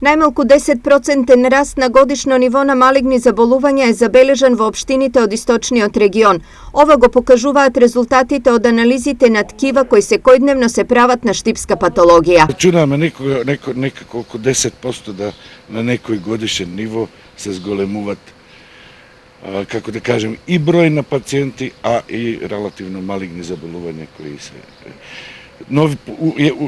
Najmalku 10% rast na годишно ниво на малигни заболувања е забележан во општините од источниот регион. Ова го покажуваат резултатите од анализите на ткива кои секојдневно се прават на штипска патологија. Рачунаме некако околу 10% да на некој годишен ниво се зголемуваат, како да кажем, и број на пациенти, а и релативно малигни заболувања кои се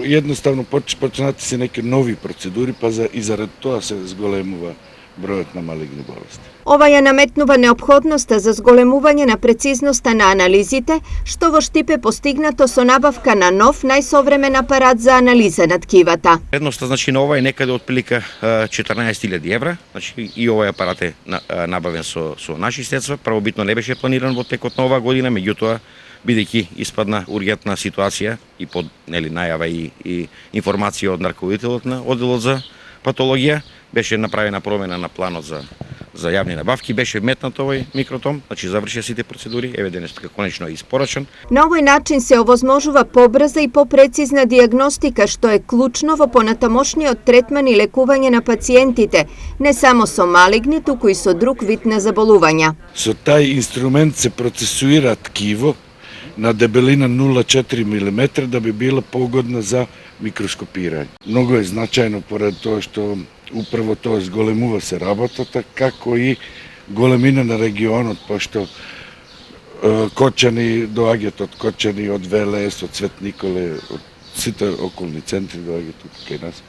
jednostavno počinati se neke novi proceduri, pa i zarad toga se zgolemува бројот на малигни болести. Ова ја наметнува неопходноста за зголемување на прецизноста на анализите, што во Штипе постигнато со набавка на нов најсовремен апарат за анализа на ткивата. Вредноста значи на ова е некаде отприлика 14.000 евра, значи и овој апарат е набавен со наши средства. Првобитно не беше планиран во текот на оваа година, меѓутоа бидејќи испадна ургентна ситуација и под најава и информација од нарководителот на одделот за патологија, беше направена промена на планот за јавни набавки, беше вметнат овој микротом, значи завршија сите процедури, еве денес конечно е испорачен. На овој начин се овозможува побрза и попрецизна дијагностика, што е клучно во понатамошниот третман и лекување на пациентите, не само со малигни, туку и со друг вид на заболувања. Со тај инструмент се процесуира ткиво на дебелина 0,4 мм да би била погодна за микроскопирање. Многу е значајно поред тоа што управо тоа зголемува се работата, како и големина на регионот, пошто Кочани доаѓаат од Кочани, од ВЛС, од Свет Николе, од сите околни центри доаѓаат тука кај нас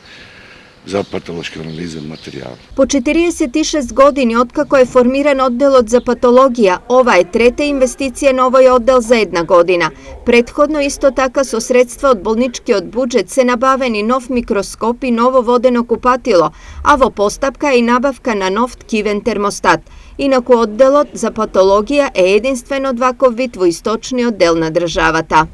за патолошки анализа материјал. По 46 години откако е формиран одделот за патологија, ова е трета инвестиција на овој оддел за една година. Претходно исто така со средства од болничкиот буџет се набавени нов микроскоп и ново водено купатило, а во постапка е и набавка на нов ткивен термостат. Инаку одделот за патологија е единствен од ваков вид во источниот дел на државата.